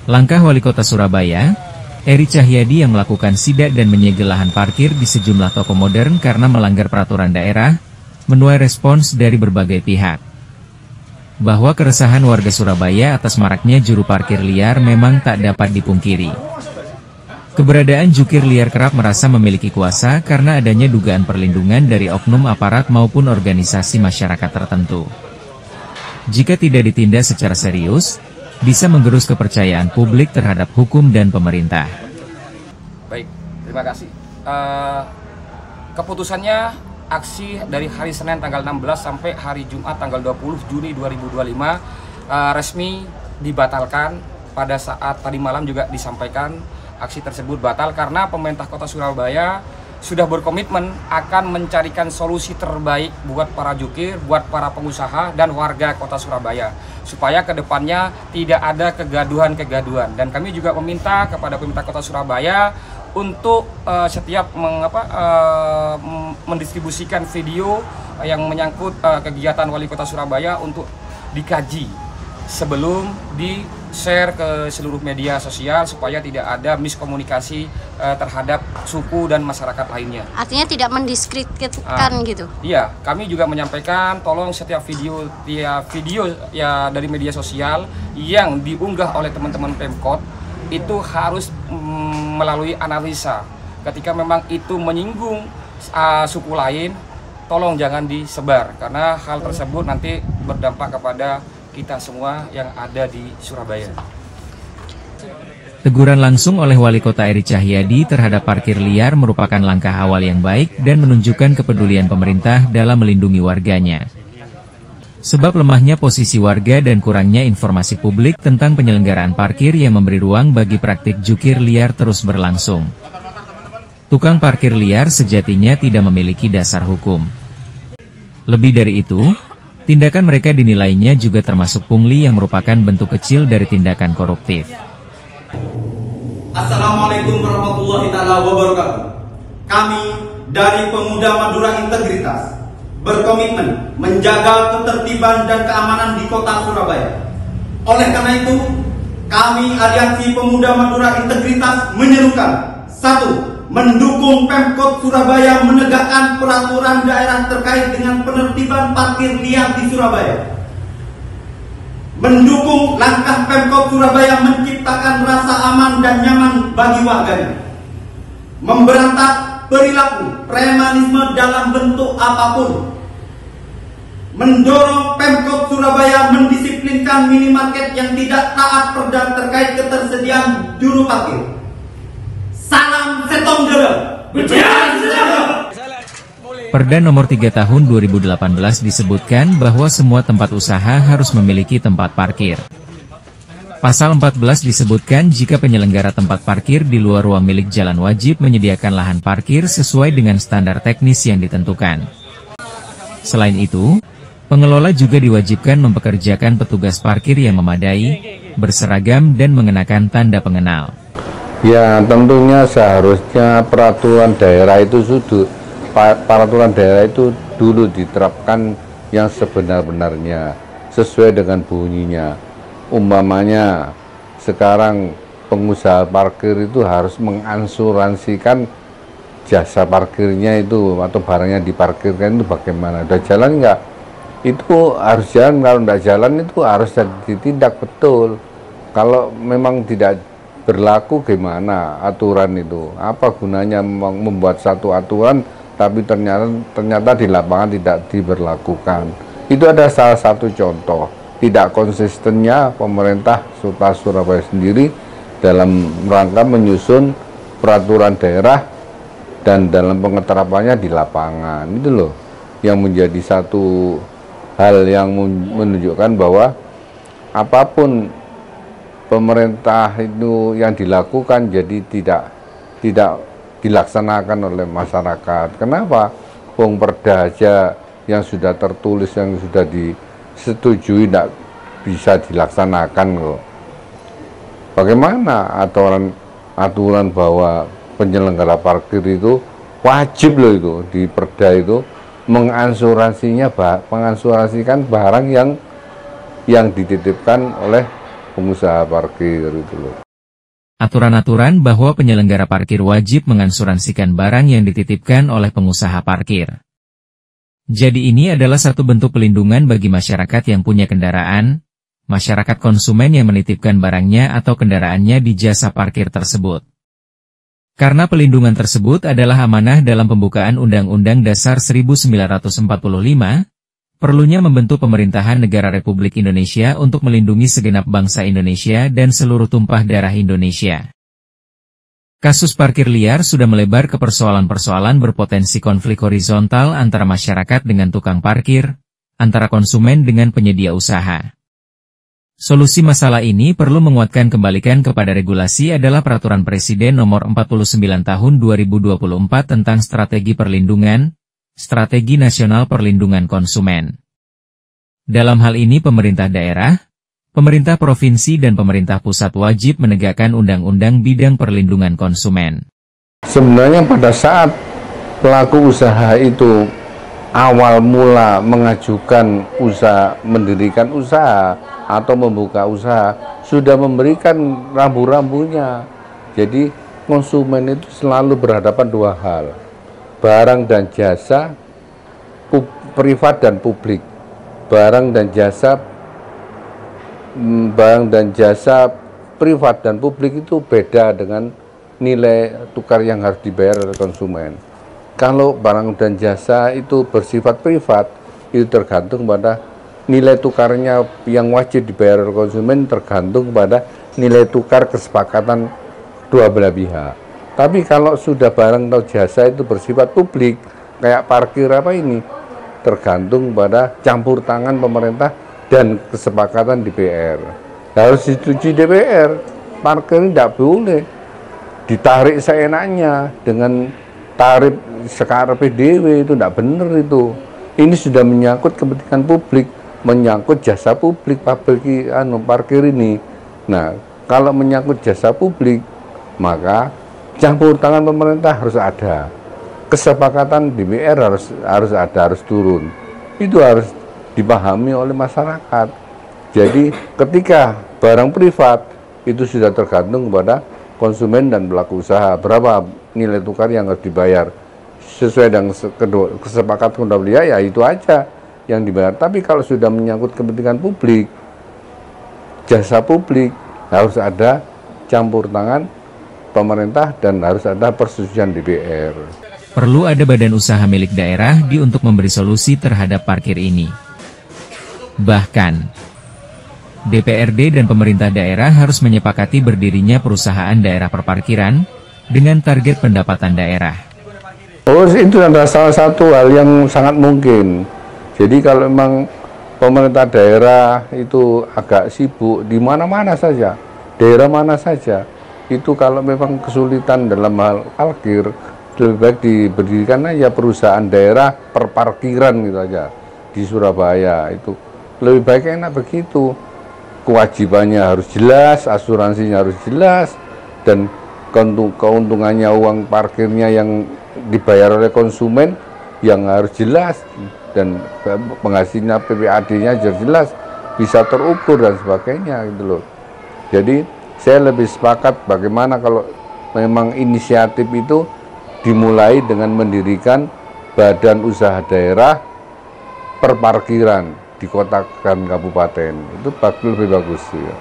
Langkah Wali Kota Surabaya, Eri Cahyadi yang melakukan sidak dan menyegel lahan parkir di sejumlah toko modern karena melanggar peraturan daerah, menuai respons dari berbagai pihak. Bahwa keresahan warga Surabaya atas maraknya juru parkir liar memang tak dapat dipungkiri. Keberadaan jukir liar kerap merasa memiliki kuasa karena adanya dugaan perlindungan dari oknum aparat maupun organisasi masyarakat tertentu. Jika tidak ditindak secara serius, bisa menggerus kepercayaan publik terhadap hukum dan pemerintah. Baik, terima kasih. Keputusannya aksi dari hari Senin tanggal 16 sampai hari Jumat tanggal 20 Juni 2025 resmi dibatalkan. Pada saat tadi malam juga disampaikan aksi tersebut batal karena pemerintah Kota Surabaya sudah berkomitmen akan mencarikan solusi terbaik buat para jukir, buat para pengusaha dan warga Kota Surabaya, supaya kedepannya tidak ada kegaduhan-kegaduhan. Dan kami juga meminta kepada pemerintah Kota Surabaya untuk setiap mendistribusikan video yang menyangkut kegiatan Wali Kota Surabaya untuk dikaji sebelum di-share ke seluruh media sosial supaya tidak ada miskomunikasi terhadap suku dan masyarakat lainnya. Artinya tidak mendiskreditkan gitu? Iya, kami juga menyampaikan tolong setiap video ya dari media sosial yang diunggah oleh teman-teman Pemkot itu harus melalui analisa. Ketika memang itu menyinggung suku lain, tolong jangan disebar karena hal tersebut nanti berdampak kepada kita semua yang ada di Surabaya. Teguran langsung oleh Wali Kota Eri Cahyadi terhadap parkir liar merupakan langkah awal yang baik dan menunjukkan kepedulian pemerintah dalam melindungi warganya. Sebab lemahnya posisi warga dan kurangnya informasi publik tentang penyelenggaraan parkir yang memberi ruang bagi praktik jukir liar terus berlangsung. Tukang parkir liar sejatinya tidak memiliki dasar hukum. Lebih dari itu, tindakan mereka dinilainya juga termasuk pungli yang merupakan bentuk kecil dari tindakan koruptif. Assalamualaikum warahmatullahi wabarakatuh. Kami dari Pemuda Madura Integritas berkomitmen menjaga ketertiban dan keamanan di Kota Surabaya. Oleh karena itu, kami Aliansi Pemuda Madura Integritas menyerukan: 1. Mendukung Pemkot Surabaya menegakkan peraturan daerah terkait dengan penertiban parkir liar di Surabaya. Mendukung langkah Pemkot Surabaya menciptakan rasa aman dan nyaman bagi warganya. Memberantas perilaku premanisme dalam bentuk apapun. Mendorong Pemkot Surabaya mendisiplinkan minimarket yang tidak taat perda terkait ketersediaan juru parkir. Salam Setong Jero. Perda nomor 3 tahun 2018 disebutkan bahwa semua tempat usaha harus memiliki tempat parkir. Pasal 14 disebutkan jika penyelenggara tempat parkir di luar ruang milik jalan wajib menyediakan lahan parkir sesuai dengan standar teknis yang ditentukan. Selain itu, pengelola juga diwajibkan mempekerjakan petugas parkir yang memadai, berseragam dan mengenakan tanda pengenal. Ya, tentunya seharusnya peraturan daerah itu dulu diterapkan yang sebenar-benarnya sesuai dengan bunyinya. Umpamanya sekarang pengusaha parkir itu harus mengasuransikan jasa parkirnya itu atau barangnya diparkirkan itu bagaimana, udah jalan nggak? Itu harus jalan, kalau nggak jalan itu harus ditindak betul. Kalau memang tidak berlaku gimana aturan itu? Apa gunanya membuat satu aturan tapi ternyata di lapangan tidak diberlakukan? Itu ada salah satu contoh tidak konsistennya pemerintah Kota Surabaya sendiri dalam rangka menyusun peraturan daerah dan dalam pengeterapannya di lapangan. Itu loh yang menjadi satu hal yang menunjukkan bahwa apapun pemerintah itu yang dilakukan jadi tidak dilaksanakan oleh masyarakat. Kenapa? Wong perda aja yang sudah tertulis, yang sudah disetujui tidak bisa dilaksanakan kok. Bagaimana aturan bahwa penyelenggara parkir itu wajib loh itu di perda itu mengasuransikan barang yang dititipkan oleh pengusaha parkir itu loh. Aturan-aturan bahwa penyelenggara parkir wajib mengasuransikan barang yang dititipkan oleh pengusaha parkir. Jadi ini adalah satu bentuk pelindungan bagi masyarakat yang punya kendaraan, masyarakat konsumen yang menitipkan barangnya atau kendaraannya di jasa parkir tersebut. Karena pelindungan tersebut adalah amanah dalam pembukaan Undang-Undang Dasar 1945, perlunya membentuk pemerintahan negara Republik Indonesia untuk melindungi segenap bangsa Indonesia dan seluruh tumpah darah Indonesia. Kasus parkir liar sudah melebar ke persoalan-persoalan berpotensi konflik horizontal antara masyarakat dengan tukang parkir, antara konsumen dengan penyedia usaha. Solusi masalah ini perlu menguatkan kembalikan kepada regulasi adalah Peraturan Presiden Nomor 49 Tahun 2024 tentang Strategi Perlindungan, Strategi Nasional Perlindungan Konsumen. Dalam hal ini pemerintah daerah, pemerintah provinsi dan pemerintah pusat wajib menegakkan undang-undang bidang perlindungan konsumen. Sebenarnya pada saat pelaku usaha itu awal mula mengajukan usaha, mendirikan usaha, atau membuka usaha, sudah memberikan rambu-rambunya. Jadi konsumen itu selalu berhadapan dua hal, barang dan jasa, privat dan publik. Barang dan jasa privat dan publik itu beda dengan nilai tukar yang harus dibayar oleh konsumen. Kalau barang dan jasa itu bersifat privat, itu tergantung pada nilai tukarnya yang wajib dibayar oleh konsumen, tergantung pada nilai tukar kesepakatan dua belah pihak. Tapi kalau sudah barang atau jasa itu bersifat publik, kayak parkir apa ini, tergantung pada campur tangan pemerintah dan kesepakatan DPR. Harus disetujui DPR, parkir tidak boleh ditarik seenaknya dengan tarif sekarang PDW, itu tidak benar itu. Ini sudah menyangkut kepentingan publik, menyangkut jasa publik, parkir ini. Nah, kalau menyangkut jasa publik, maka campur tangan pemerintah harus ada, kesepakatan DPR harus turun. Itu harus dipahami oleh masyarakat. Jadi ketika barang privat itu sudah tergantung kepada konsumen dan pelaku usaha, berapa nilai tukar yang harus dibayar sesuai dengan kesepakatan kedua belah, ya itu aja yang dibayar. Tapi kalau sudah menyangkut kepentingan publik, jasa publik, harus ada campur tangan pemerintah dan harus ada persetujuan DPR. Perlu ada badan usaha milik daerah untuk memberi solusi terhadap parkir ini. Bahkan, DPRD dan pemerintah daerah harus menyepakati berdirinya perusahaan daerah perparkiran dengan target pendapatan daerah. Oh, itu adalah salah satu hal yang sangat mungkin. Jadi kalau memang pemerintah daerah itu agak sibuk di mana-mana saja, daerah mana saja, itu kalau memang kesulitan dalam hal parkir, lebih baik diberikan aja perusahaan daerah perparkiran gitu aja di Surabaya. Itu lebih baik, enak begitu. Kewajibannya harus jelas, asuransinya harus jelas, dan keuntungannya uang parkirnya yang dibayar oleh konsumen yang harus jelas, dan penghasilnya PPAD-nya jelas, bisa terukur dan sebagainya gitu loh. Jadi saya lebih sepakat bagaimana kalau memang inisiatif itu dimulai dengan mendirikan badan usaha daerah perparkiran di kota dan kabupaten. Itu lebih bagus ya.